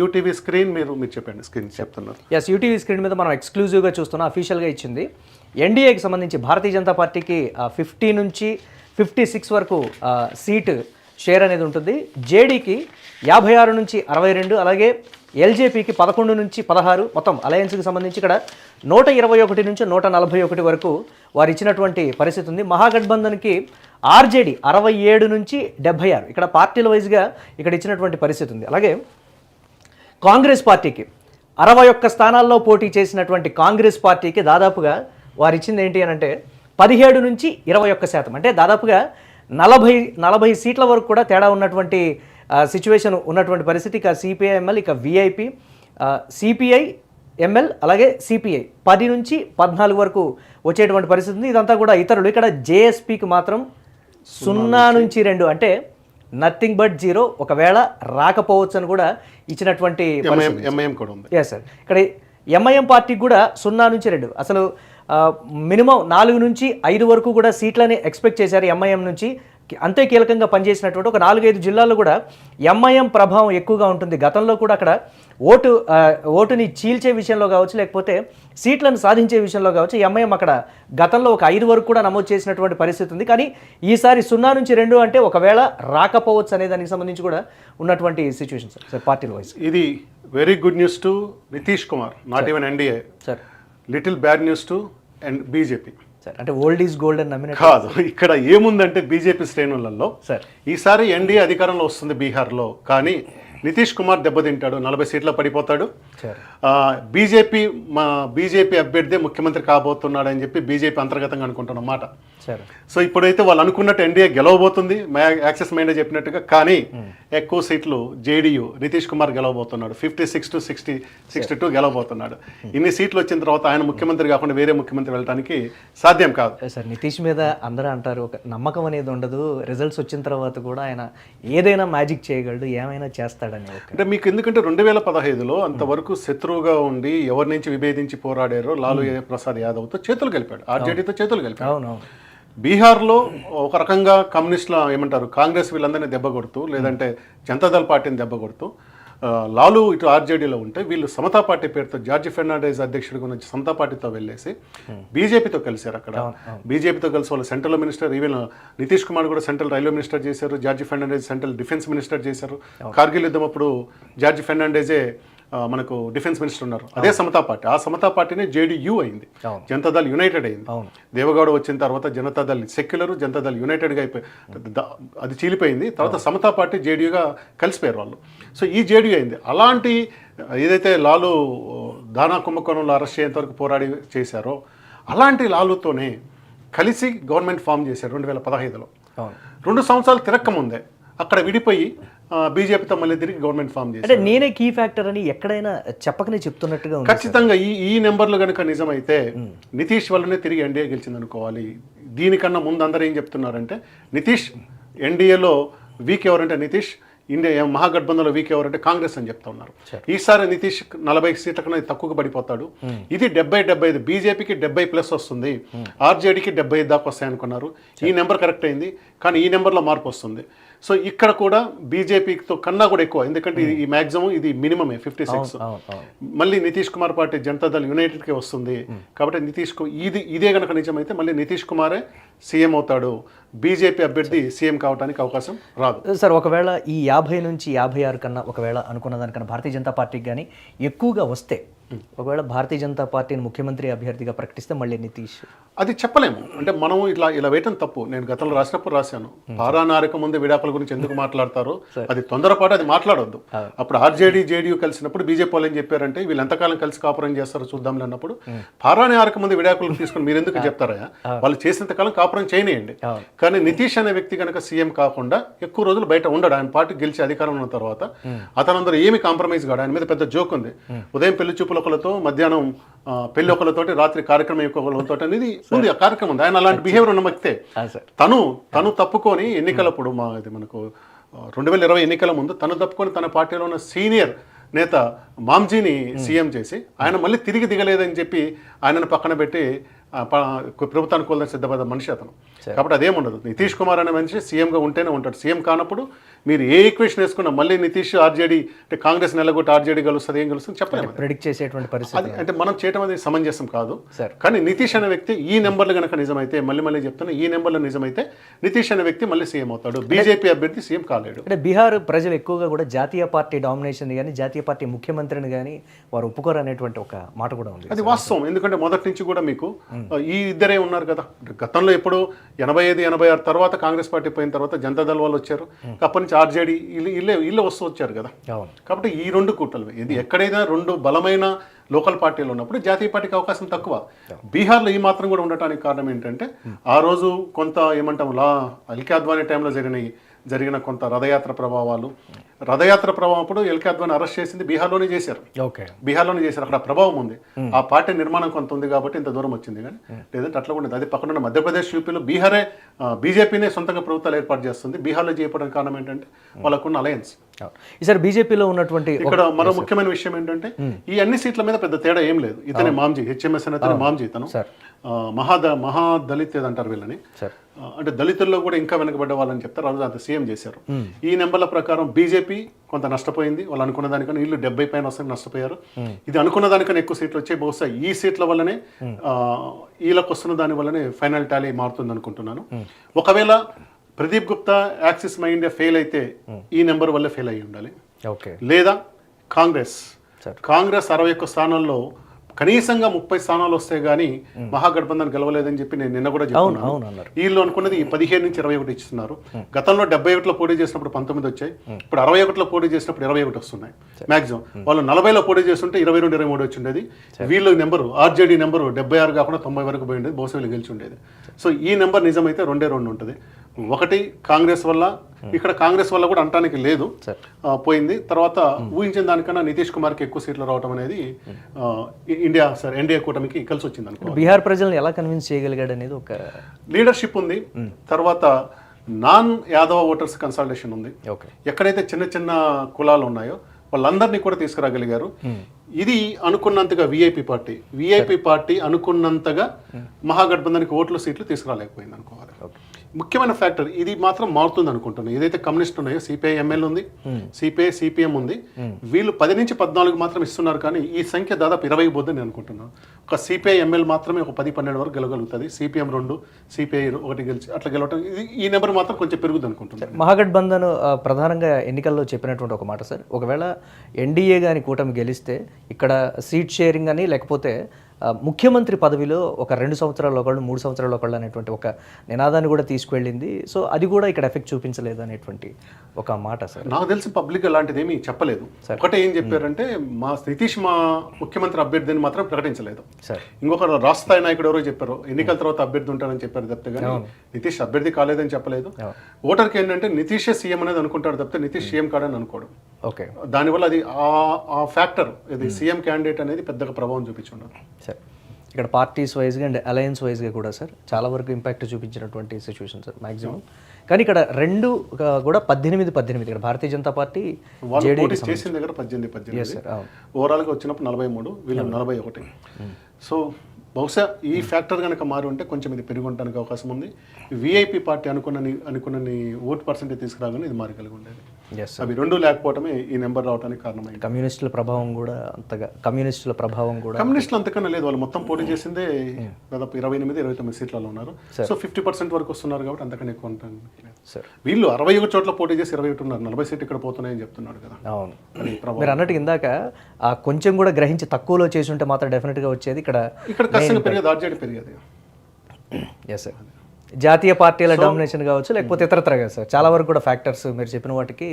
UTV screen మీరు చెప్పండి, screen చెప్తున్నారు. ఎస్, యూటీవీ స్క్రీన్ మీద మనం ఎక్స్క్లూజివ్గా చూస్తున్నాం. అఫీషియల్గా ఇచ్చింది ఎన్డీఏకి సంబంధించి భారతీయ జనతా పార్టీకి 50 నుంచి 56 వరకు సీటు షేర్ అనేది ఉంటుంది. జేడీకి 56 నుంచి 62, అలాగే ఎల్జేపీకి 11 నుంచి 16, మొత్తం అలయన్స్కి సంబంధించి ఇక్కడ 121 నుంచి 141 వరకు వారు ఇచ్చినటువంటి పరిస్థితి ఉంది. మహాగఠబంధన్కి ఆర్జేడీ 67 నుంచి 76, ఇక్కడ పార్టీల వైజ్గా ఇక్కడ ఇచ్చినటువంటి పరిస్థితి ఉంది. అలాగే కాంగ్రెస్ పార్టీకి 61 స్థానాల్లో పోటీ చేసినటువంటి కాంగ్రెస్ పార్టీకి దాదాపుగా వారు ఇచ్చింది ఏంటి అని అంటే 17 నుంచి 21%, అంటే దాదాపుగా 40 సీట్ల వరకు కూడా తేడా ఉన్నటువంటి సిచ్యువేషన్ ఉన్నటువంటి పరిస్థితి. ఇక సిపిఐ ఎంఎల్, ఇక విఐపి, సిపిఐ ఎంఎల్, అలాగే సిపిఐ 10 నుంచి 14 వరకు వచ్చేటువంటి పరిస్థితి ఉంది. ఇదంతా కూడా ఇతరులు. ఇక్కడ జేఎస్పీకి మాత్రం 0 నుంచి 2, అంటే నథింగ్ బట్ 0, ఒకవేళ రాకపోవచ్చు అని కూడా ఇచ్చినటువంటి ఎంఐఎం కూడా ఉంది. ఎస్ సార్, ఇక్కడ ఎంఐఎం పార్టీకి కూడా 0 నుంచి 2, అసలు మినిమం 4 నుంచి 5 వరకు కూడా సీట్లని ఎక్స్పెక్ట్ చేశారు ఎంఐఎం నుంచి. అంతే కీలకంగా పనిచేసినటువంటి ఒక 4-5 జిల్లాల్లో కూడా ఎంఐఎం ప్రభావం ఎక్కువగా ఉంటుంది. గతంలో కూడా అక్కడ ఓటుని చీల్చే విషయంలో కావచ్చు, లేకపోతే సీట్లను సాధించే విషయంలో కావచ్చు, ఎంఐఎం అక్కడ గతంలో ఒక 5 వరకు కూడా నమోదు చేసినటువంటి పరిస్థితి ఉంది. కానీ ఈసారి 0 నుంచి 2 అంటే ఒకవేళ రాకపోవచ్చు అనే దానికి సంబంధించి కూడా ఉన్నటువంటి సిచ్యువేషన్ సార్ పార్టీల వైజ్. ఇది very good news to Nitish Kumar, not even NDA sir. Little bad news to and BJP sir. అంటే ఓల్డ్ ఈజ్ గోల్డ్ అని నమ్మిన కాదు. ఇక్కడ ఏముందంటే బీజేపీ శ్రేణులలో సార్ ఈసారి ఎన్డీఏ అధికారంలో వస్తుంది బీహార్లో, కానీ నితీష్ కుమార్ దెబ్బతింటాడు, 40 సీట్ల పడిపోతాడు. బీజేపీ అభ్యర్థి ముఖ్యమంత్రి కాబోతున్నాడు అని చెప్పి బీజేపీ అంతర్గతంగా అనుకుంటున్నమాట. సో ఇప్పుడైతే వాళ్ళు అనుకున్నట్టు ఎన్డీఏ గెలవబోతుంది, యాక్సెస్ మైండ్ చెప్పినట్టుగా. కానీ ఎక్కువ సీట్లు జేడీయూ నితీష్ కుమార్ గెలవబోతున్నాడు, 56 to 62 గెలవబోతున్నాడు. ఇన్ని సీట్లు వచ్చిన తర్వాత ఆయన ముఖ్యమంత్రి కాకుండా వేరే ముఖ్యమంత్రి వెళ్ళడానికి సాధ్యం కాదు సార్. నితీష్ మీద అందరూ అంటారు ఒక నమ్మకం అనేది ఉండదు, రిజల్ట్స్ వచ్చిన తర్వాత కూడా ఆయన ఏదైనా మ్యాజిక్ చేయగలడు, ఏమైనా చేస్తాడని. అంటే మీకు ఎందుకంటే 2015లో అంతవరకు శత్రువుగా ఉండి ఎవరి నుంచి విభేదించి పోరాడారో లాలూ ప్రసాద్ యాదవ్తో చేతులు కలిపాడు, ఆర్జేడీతో చేతులు కలిపాడు. అవునవును. బీహార్లో ఒక రకంగా కమ్యూనిస్టుల ఏమంటారు కాంగ్రెస్ వీళ్ళందరినీ దెబ్బ కొడుతూ, లేదంటే జనతాదళ్ పార్టీని దెబ్బ కొడుతూ, లాలూ ఇటు ఆర్జేడీలో ఉంటే వీళ్ళు సమతా పార్టీ పేరుతో జార్జి ఫెర్నాండెస్ అధ్యక్షుడిగా నుంచి సమతా పార్టీతో వెళ్ళేసి బీజేపీతో కలిశారు. అక్కడ బీజేపీతో కలిసి వాళ్ళు central minister, even Nitish Kumar కూడా సెంట్రల్ రైల్వే మినిస్టర్ చేశారు, George Fernandes central defence minister చేశారు. కార్గిల్ యుద్ధం అప్పుడు జార్జి ఫెర్నాండెజే మనకు డిఫెన్స్ మినిస్టర్ ఉన్నారు. అదే సమతా పార్టీ, ఆ సమతా పార్టీనే జేడీయూ అయింది, జనతాదళ్ యునైటెడ్ అయింది. దేవగౌడ వచ్చిన తర్వాత జనతాదళ్ సెక్యులర్, జనతాదళ్ యునైటెడ్గా అయిపోయి అది చీలిపోయింది. తర్వాత సమతా పార్టీ జేడీయూగా కలిసిపోయారు వాళ్ళు. సో ఈ జేడీయూ అయింది. అలాంటి ఏదైతే లాలూ దానా కుంభకోణంలో అరెస్ట్ అయ్యేంత వరకు పోరాడి చేశారో అలాంటి లాలూతోనే కలిసి గవర్నమెంట్ ఫామ్ చేశారు 2015లో. 2 సంవత్సరాలు తిరక్కముందే అక్కడ విడిపోయి బీజేపీతో మళ్ళీ తిరిగి గవర్నమెంట్ ఫామ్ చేసి, అంటే నేనే కీ ఫ్యాక్టర్ అని ఎక్కడైనా చెప్పకనే చెప్తున్నట్టుగా ఉంది. ఖచ్చితంగా ఈ నెంబర్లు కనుక నిజమైతే నితీష్ వల్లనే తిరిగి ఎన్డీఏ గెలిచింది అనుకోవాలి. దీనికన్నా ముందు అందరూ ఏం చెప్తున్నారంటే నితీష్ ఎన్డీఏలో వీక్ ఎవరంటే నితీష్, ఇండియా మహాగఠబంధన్లో వీక్ ఎవరంటే కాంగ్రెస్ అని చెప్తా ఉన్నారు. ఈసారి నితీష్ 40 సీట్ల కన్నా తక్కువగా పడిపోతాడు. ఇది 70-75, బీజేపీకి 70+ వస్తుంది, ఆర్జేడీకి 75 దాకా వస్తాయి అనుకున్నారు. ఈ నెంబర్ కరెక్ట్ అయింది, కానీ ఈ నెంబర్లో మార్పు వస్తుంది. సో ఇక్కడ కూడా బీజేపీతో కన్నా కూడా ఎక్కువ, ఎందుకంటే ఈ మ్యాక్సిమం ఇది మినిమమే 56. మళ్ళీ నితీష్ కుమార్ పార్టీ జనతాదళ్ యునైటెడ్కి వస్తుంది. కాబట్టి ఇదే కనుక నిజమైతే మళ్ళీ నితీష్ కుమారే సీఎం అవుతాడు, బీజేపీ అభ్యర్థి సీఎం కావడానికి అవకాశం రాదు సార్. ఒకవేళ ఈ 50 నుంచి 56 కన్నా ఒకవేళ అనుకున్న దానికన్నా భారతీయ జనతా పార్టీకి కానీ ఎక్కువగా వస్తే, ఒకవేళ భారతీయ జనతా పార్టీని ముఖ్యమంత్రి అభ్యర్థిగా ప్రకటిస్తే మళ్ళీ నితీష్, అది చెప్పలేము. అంటే మనం ఇలా వేయటం తప్పు. నేను గతంలో రాసినప్పుడు రాశాను, పారానారిక ముందు విడాకుల గురించి ఎందుకు మాట్లాడతారో అది తొందరపాటు, అది మాట్లాడొద్దు. అప్పుడు ఆర్జేడీ జేడీయూ కలిసినప్పుడు బీజేపీ వాళ్ళు ఏం చెప్పారంటే వీళ్ళు ఎంతకాలం కలిసి కాపురం చేస్తారో చూద్దాం అన్నప్పుడు, పారానారిక ముందు విడాకులు తీసుకుని మీరు ఎందుకు చెప్తారా, వాళ్ళు చేసినంతకాలం కాపురం చేయనియండి. కానీ నితీష్ అనే వ్యక్తి కనుక సీఎం కాకుండా ఎక్కువ రోజులు బయట ఉండడు. ఆయన పార్టీ గెలిచి అధికారంలో ఉన్న తర్వాత అతనందరూ ఏమి కాంప్రమైజ్ కాడు. ఆయన మీద పెద్ద జోక్ ఉంది, ఉదయం పెళ్లి చూపులు ఒకరితో, మధ్యాహ్నం పెళ్లి ఒకరితోటి, రాత్రి కార్యక్రమం ఒకరితో అనేది ఉంది. ఆ కార్యక్రమం ఉంది. ఆయన అలాంటి బిహేవియర్ ఉన్న వ్యక్తే. తను తప్పుకొని ఎన్నికలప్పుడు మనకు 2020 ఎన్నికల ముందు తను తప్పుకొని తన పార్టీలో ఉన్న సీనియర్ నేత మామ్జీని సీఎం చేసి ఆయన మళ్ళీ తిరిగి దిగలేదని చెప్పి ఆయనను పక్కన పెట్టి ప్రభుత్వానికి సిద్ధపడ్డ మనిషి అతను. కాబట్టి అదేముండదు. నితీష్ కుమార్ అనే మనిషి సీఎంగా ఉంటేనే ఉంటాడు. సీఎం కానప్పుడు మీరు ఏ ఈక్వేషన్ వేసుకున్నా మళ్ళీ నితీష్ ఆర్జేడీ అంటే కాంగ్రెస్ నెలగొట్టి ఆర్జేడీ కలుస్తుంది, ఏం కలుస్తుంది చెప్పలేము. ప్రెడిక్ట్ చేసేటువంటి పరిస్థితి అది అంటే మనం చేయడం అనేది సమంజసం కాదు. సార్ కానీ నితీష్ అనే వ్యక్తి ఈ నెంబర్లు కనుక నిజమైతే, మళ్ళీ చెప్తున్నా, ఈ నెంబర్లు నిజమైతే నితీష్ అనే వ్యక్తి మళ్ళీ సీఎం అవుతాడు. బీజేపీ అభ్యర్థి సీఎం కాలేడు. అంటే బీహార్ ప్రజలు ఎక్కువగా కూడా జాతీయ పార్టీ డామినేషన్ కానీ జాతీయ పార్టీ ముఖ్యమంత్రిని కానీ వారు ఒప్పుకోరు అనేటువంటి ఒక మాట కూడా ఉంది. అది వాస్తవం. ఎందుకంటే మొదటి నుంచి కూడా మీకు ఈ ఇద్దరే ఉన్నారు కదా. గతంలో ఎప్పుడు 85, 86 తర్వాత కాంగ్రెస్ పార్టీ పోయిన తర్వాత జనతాదళ్ వాళ్ళు వచ్చారు. అప్పటి నుంచి ఆర్జేడీ ఇల్లే వస్తూ వచ్చారు కదా. కాబట్టి ఈ రెండు కూటలు ఇది ఎక్కడైనా రెండు బలమైన లోకల్ పార్టీలు ఉన్నప్పుడు జాతీయ పార్టీకి అవకాశం తక్కువ. బీహార్లో ఈ మాత్రం కూడా ఉండటానికి కారణం ఏంటంటే ఆ రోజు కొంత ఏమంటాం ఎల్కే అద్వానీ టైంలో జరిగిన కొంత రథయాత్ర ప్రభావాలు. రథయాత్ర ప్రభావం అప్పుడు ఎల్కే అద్వానీ అరెస్ట్ చేసింది బీహార్లోనే చేశారు. బీహార్లోనే చేశారు. అక్కడ ప్రభావం ఉంది. ఆ పార్టీ నిర్మాణం కొంత ఉంది కాబట్టి ఇంత దూరం వచ్చింది. కానీ లేదంటే అట్లా ఉండదు. అది పక్కన మధ్యప్రదేశ్, యూపీలో బీహారే బీజేపీనే సొంతంగా ప్రభుత్వాలు ఏర్పాటు చేస్తుంది. బీహార్లో చేయడానికి కారణం ఏంటంటే వాళ్ళకున్న అలయన్స్. ఈసారి బీజేపీలో ఉన్నటువంటి ఇక్కడ మరో ముఖ్యమైన విషయం ఏంటంటే ఈ అన్ని సీట్ల మీద పెద్ద తేడా ఏం లేదు. ఇతనే మాంజీ, హెచ్ఎంఎస్ అనే మాంజీ, ఇతను మహాదళిత్ ఏదంటారు వీళ్ళని. అంటే దళితుల్లో కూడా ఇంకా వెనకబడ్డ వాళ్ళని చెప్తారు. రోజు అంత సీఎం చేశారు. ఈ నెంబర్ల ప్రకారం బీజేపీ కొంత నష్టపోయింది. వాళ్ళు అనుకున్న దానికన్నా వీళ్ళు 70 పైన వస్తే నష్టపోయారు. ఇది అనుకున్న దానికన్నా ఎక్కువ సీట్లు వచ్చాయి. బహుశా ఈ సీట్ల వల్లనే వీళ్ళకి వస్తున్న దాని వల్లనే ఫైనల్ టాలీ మారుతుంది అనుకుంటున్నాను. ఒకవేళ Pradeep Gupta axis my India fail అయితే ఈ నెంబర్ వల్ల ఫెయిల్ అయ్యి ఉండాలి. లేదా కాంగ్రెస్ 61 స్థానాల్లో కనీసంగా 30 స్థానాలు వస్తే గానీ మహాగఠబంధన్ గెలవలేదని చెప్పి నేను నిన్న కూడా చెప్పాను. వీళ్ళు అనుకున్నది 17 నుంచి 21 ఇస్తున్నారు. గతంలో 71లో పోటీ చేసినప్పుడు 19 వచ్చాయి. ఇప్పుడు 61లో పోటీ చేసినప్పుడు 21 వస్తున్నాయి మాక్సిమం. వాళ్ళు 40లో పోటీ చేస్తుంటే 22, 23 వచ్చి ఉండేది. వీళ్ళు నెంబరు ఆర్జేడీ నెంబరు 76 కాకుండా 90 వరకు పోయి ఉండేది. బహుశా వీళ్ళు గెలిచి ఉండేది. సో ఈ నెంబర్ నిజమైతే 2 ఉంటుంది. ఒకటి కాంగ్రెస్ వల్ల, ఇక్కడ కాంగ్రెస్ వల్ల కూడా అంటానికి లేదు, పోయింది. తర్వాత ఊహించిన దానికన్నా నితీష్ కుమార్కి ఎక్కువ సీట్లు రావడం అనేది ఎన్డీఏ కూటమికి కలిసి వచ్చింది అనుకో. బీహార్ ప్రజలను ఎలా కన్విన్స్ చేయగలిగాడు అనేది ఒక లీడర్షిప్ ఉంది. తర్వాత నాన్ యాదవ ఓటర్స్ కన్సల్టేషన్ ఉంది. ఎక్కడైతే చిన్న చిన్న కులాలు ఉన్నాయో వాళ్ళందరినీ కూడా తీసుకురాగలిగారు. ఇది అనుకున్నంతగా విఐపి పార్టీ అనుకున్నంతగా మహాగఠబంధన్కి ఓట్లు సీట్లు తీసుకురాలేకపోయింది అనుకోవాలి. ముఖ్యమైన ఫ్యాక్టర్ ఇది మాత్రం మారుతుంది అనుకుంటున్నాను. ఏదైతే కమ్యూనిస్ట్ ఉన్నాయో సిపిఐ ఎంఎల్ ఉంది, సిపిఐ సిపిఎం ఉంది, వీళ్ళు 10 నుంచి 14 మాత్రం ఇస్తున్నారు. కానీ ఈ సంఖ్య దాదాపు 20 పోద్దని నేను అనుకుంటున్నాను. ఒక సిపిఐ ఎంఎల్ మాత్రమే ఒక 10-12 వరకు గెలగలుగుతుంది. సిపిఎం 2, సిపిఐ 1 గెలిచి అట్లా గెలవటం ఈ నెంబర్ మాత్రం కొంచెం పెరుగుద్ది అనుకుంటున్నాను. మహాగఠబంధన్ ప్రధానంగా ఎన్నికల్లో చెప్పినటువంటి ఒక మాట సార్, ఒకవేళ ఎన్డీఏ కానీ కూటమి గెలిస్తే ఇక్కడ సీట్ షేరింగ్ అని లేకపోతే ముఖ్యమంత్రి పదవిలో ఒక 2 సంవత్సరాల ఒకళ్ళు 3 సంవత్సరాల ఒకళ్ళు అనేటువంటి ఒక నినాదాన్ని కూడా తీసుకువెళ్ళింది. సో అది కూడా ఇక్కడ ఎఫెక్ట్ చూపించలేదు అనేటువంటి ఒక మాట సార్. నాకు తెలిసి పబ్లిక్ అలాంటిది ఏమీ చెప్పలేదు. ఒకటే ఏం చెప్పారంటే నితీష్ మా ముఖ్యమంత్రి అభ్యర్థిని మాత్రం ప్రకటించలేదు. ఇంకొక రాష్ట్ర స్థాయి నాయకుడు ఎవరో చెప్పారు ఎన్నికల తర్వాత అభ్యర్థి ఉంటారని చెప్పారు తప్పితే కానీ నితీష్ అభ్యర్థి కాలేదని చెప్పలేదు. ఓటర్కి ఏంటంటే నితీషే సీఎం అనేది అనుకుంటాడు తప్పితే నితీష్ సీఎం కాడని అనుకోడు. దానివల్ల అది ఆ ఫ్యాక్టర్ ఇది సీఎం క్యాండిడేట్ అనేది పెద్దగా ప్రభావం చూపించుండదు సార్. ఇక్కడ పార్టీస్ వైజ్గా అండ్ అలయన్స్ వైజ్గా కూడా సార్ చాలా వరకు ఇంపాక్ట్ చూపించినటువంటి సిచ్యువేషన్ సార్ మ్యాక్సిమం. కానీ ఇక్కడ రెండు కూడా 18 ఇక్కడ భారతీయ జనతా పార్టీ చేసిన దగ్గర 18 ఓవరాల్గా వచ్చినప్పుడు 43, వీళ్ళు 41. సో బహుశా ఈ ఫ్యాక్టర్ కనుక మారి ఉంటే కొంచెం ఇది పెరిగి ఉండడానికి అవకాశం ఉంది. విఐపి పార్టీ అనుకున్నని ఓట్ పర్సెంటేజ్ తీసుకురాగానే ఇది మారి కలిగి ఉండేది. అవి 2 లేకపోవటమే ఈ నెంబర్ రావడానికి కారణమైంది. కమ్యూనిస్టుల ప్రభావం కూడా కమ్యూనిస్టులు అంతకన్నా లేదు. వాళ్ళు మొత్తం పోటీ చేసిందే దాదాపు 28-29 సీట్లలో ఉన్నారు. సో 50% వరకు వస్తున్నారు కాబట్టి అంతకన్నా ఎక్కువ ఉంటుంది. వీళ్ళు 61 చోట్ల పోటీ చేసి 21 ఉన్నారు. 40 సీట్లు ఇక్కడ పోతున్నాయని చెప్తున్నాడు కదా. అవును, మీరు అన్నట్టు ఇందాక కొంచెం కూడా గ్రహించి తక్కువలో చేసి ఉంటే మాత్రం డెఫినెట్గా వచ్చేది. ఇక్కడ ఖచ్చితంగా పెరిగేది, ఆర్జేడీ పెరిగేది. ఎస్ సార్, జాతీయ పార్టీల డామినేషన్ కావచ్చు లేకపోతే ఇతరత్రగా సార్ చాలా వరకు కూడా ఫ్యాక్టర్స్ మీరు చెప్పిన వాటికి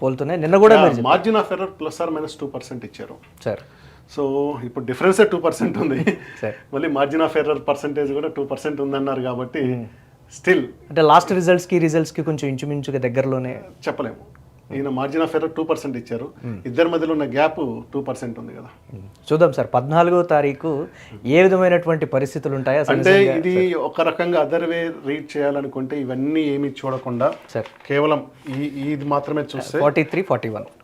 పోలుతున్నాయి. నిన్న కూడా మార్జిన్ ఆఫ్ ఎర్రర్ +2% ఇచ్చారు సార్. సో ఇప్పుడు డిఫరెన్సే 2% ఉంది. మళ్ళీ మార్జిన్ ఆఫ్ ఎర్రర్ పర్సెంటేజ్ కూడా 2% ఉందన్నారు కాబట్టి స్టిల్ అంటే లాస్ట్ రిజల్ట్స్కి కొంచెం ఇంచుమించుగా దగ్గరలోనే చెప్పలేము. ఈయన మార్జిన్ ఆఫ్ ఎర్రర్ 2% ఇచ్చారు. ఇద్దరి మధ్యలో ఉన్న గ్యాప్ 2% ఉంది కదా. చూద్దాం సార్ 14వ తారీఖు ఏ విధమైనటువంటి పరిస్థితులు ఉంటాయో అసలు అంటే ఇది ఒక రకంగా అదర్ వే రీడ్ చేయాలనుకుంటే ఇవన్నీ ఏమి చూడకుండా సార్ కేవలం ఇది మాత్రమే చూస్తే 43-41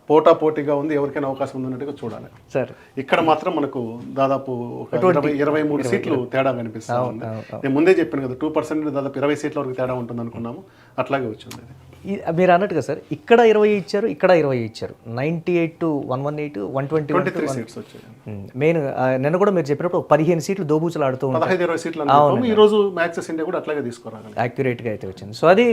పోటీగా ఉంది, ఎవరికైనా అవకాశం ఉన్నట్టుగా చూడాలి. సార్ ఇక్కడ మాత్రం మనకు దాదాపు ఒక 23 సీట్లు తేడా కనిపిస్తా ఉంది. నేను ముందే చెప్పాను కదా 2% దాదాపు 20 సీట్ల వరకు తేడా ఉంటుంది అనుకున్నాము, అట్లాగే వచ్చింది. మీరు అన్నట్టుగా సార్ ఇక్కడ 20 ఇచ్చారు, ఇక్కడ 20 ఇచ్చారు. 98 to 118 120 సీట్స్ వచ్చాయి. మెయిన్ నిన్న కూడా మీరు చెప్పినప్పుడు 15 సీట్లు దోబూచులు ఆడుతూ 15-20 సీట్లు అనుకుంటాము. ఈ రోజు మ్యాక్సెస్ ఇండియా కూడా అట్లాగే తీసుకురాగలి యాక్యురేట్గా అయితే వచ్చింది. సో అది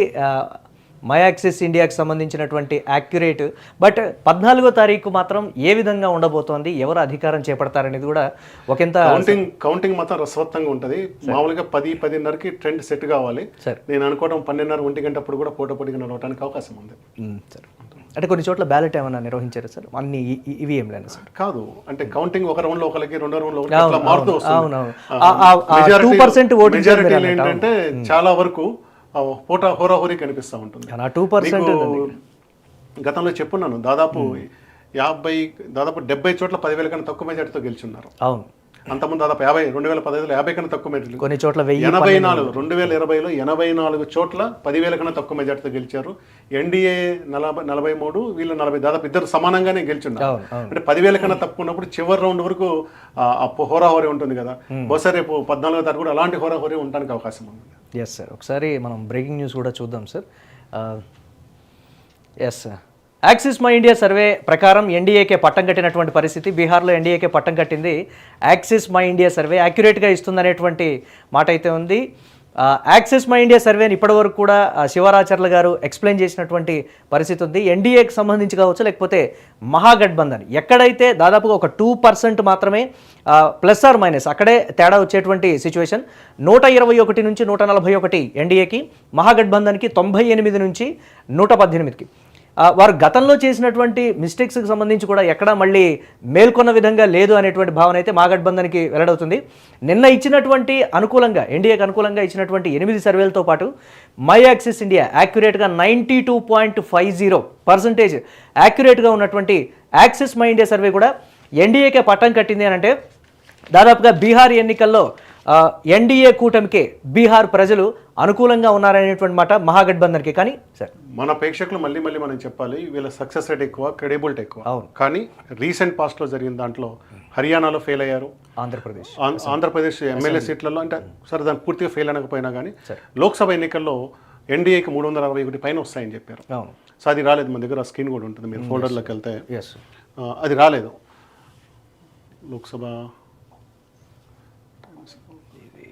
మై యాక్సెస్ ఇండియాకి సంబంధించినటువంటి యాక్యురేట్. బట్ 14వ తారీఖు మాత్రం ఏ విధంగా ఉండబోతోంది, ఎవరు అధికారం చేపడతారనేది కూడా ఒకంత కౌంటింగ్ మాత్రం రసవత్తంగా ఉంటుంది. మామూలుగా 10-10:30కి ట్రెండ్ సెట్ కావాలి. నేను అనుకోవడం 12:30-1 గంట అప్పుడు కూడా పోటీగా నడవడానికి అవకాశం ఉంది. సార్ అంటే కొన్ని చోట్ల బ్యాలెట్ ఏమైనా నిర్వహించారు సార్? అన్ని ఈవీఎం లేనా సార్? కాదు, అంటే కౌంటింగ్ ఒక రౌండ్ లో ఒకరికి, రెండో రౌండ్ లో అట్లా మారుతూ వస్తుంది. 2% ఓటింగ్ ఏంటంటే చాలా వరకు హోరాహోరీ కనిపిస్తూ ఉంటుంది. 2% గతంలో చెప్పున్నాను, దాదాపు 70 చోట్ల 10,000 కన్నా తక్కువ మెజార్టీతో గెలుచున్నారు. అవును, అంతకుముందు దాదాపు 2015లో 50 కన్నా తక్కువ మెజార్టీ, కొన్ని చోట్ల 84 2020లో 84 చోట్ల 10,000 కన్నా తక్కువ మెజార్టీతో గెలిచారు. ఎన్డీఏ 43, వీళ్ళు 40, దాదాపు ఇద్దరు సమానంగానే గెలిచున్నారు. అంటే 10,000 కన్నా తక్కువ ఉన్నప్పుడు చివరి రౌండ్ వరకు హోరాహోరీ ఉంటుంది కదా. బహుశా రేపు 14వ తారీఖు కూడా అలాంటి హోరాహోరీ ఉండడానికి అవకాశం ఉంది. ఎస్ సార్, ఒకసారి మనం బ్రేకింగ్ న్యూస్ కూడా చూద్దాం sir. Yes sir, Axis my India survey ప్రకారం ఎన్డీఏకే పట్టం కట్టినటువంటి పరిస్థితి. బీహార్లో ఎన్డీఏకే పట్టం కట్టింది. యాక్సిస్ మై ఇండియా సర్వే యాక్యురేట్గా ఇస్తుందనేటువంటి మాట అయితే ఉంది. యాక్సిస్ మై ఇండియా సర్వేని ఇప్పటివరకు కూడా శివరాచర్ల గారు ఎక్స్ప్లెయిన్ చేసినటువంటి పరిస్థితి ఉంది. ఎన్డీఏకి సంబంధించి కావచ్చు, లేకపోతే మహాగఠబంధన్ ఎక్కడైతే దాదాపుగా ఒక 2% మాత్రమే ప్లస్ ఆర్ మైనస్ అక్కడే తేడా వచ్చేటువంటి సిచ్యువేషన్. 121 నుంచి 141 ఎన్డీఏకి, మహాగఠబంధన్కి 98 నుంచి 118కి. వారు గతంలో చేసినటువంటి మిస్టేక్స్కి సంబంధించి కూడా ఎక్కడా మళ్ళీ మేల్కొన్న విధంగా లేదు అనేటువంటి భావన అయితే మహాగఠబంధన్కి వెల్లడవుతుంది. నిన్న ఇచ్చినటువంటి అనుకూలంగా, ఎన్డీఏకి అనుకూలంగా ఇచ్చినటువంటి 8 సర్వేలతో పాటు మై యాక్సిస్ ఇండియా యాక్యురేట్గా 92.50% యాక్యురేట్గా ఉన్నటువంటి యాక్సిస్ మై ఇండియా సర్వే కూడా ఎన్డీఏకే పట్టం కట్టింది అని అంటే దాదాపుగా బీహార్ ఎన్నికల్లో ఎన్డీఏ కూటమికే బీహార్ ప్రజలు అనుకూలంగా ఉన్నారనేటువంటి మాట మహాగఠబంధన్కి. కానీ సార్ మన ప్రేక్షకులు మళ్ళీ మనం చెప్పాలి, వీళ్ళ సక్సెస్ రేట్ ఎక్కువ, క్రెడిబిలిటీ ఎక్కువ. అవును, కానీ రీసెంట్ పాస్ట్లో జరిగిన దాంట్లో హర్యానాలో ఫెయిల్ అయ్యారు, ఆంధ్రప్రదేశ్ ఎమ్మెల్యే సీట్లలో, అంటే సరే దాన్ని పూర్తిగా ఫెయిల్ అనకపోయినా కానీ లోక్సభ ఎన్నికల్లో ఎన్డీఏకి 361 పైన వస్తాయని చెప్పారు. సో అది రాలేదు. మన దగ్గర స్క్రీన్ కూడా ఉంటుంది, మీరు ఫోల్డర్లోకి వెళ్తే అది రాలేదు. లోక్సభ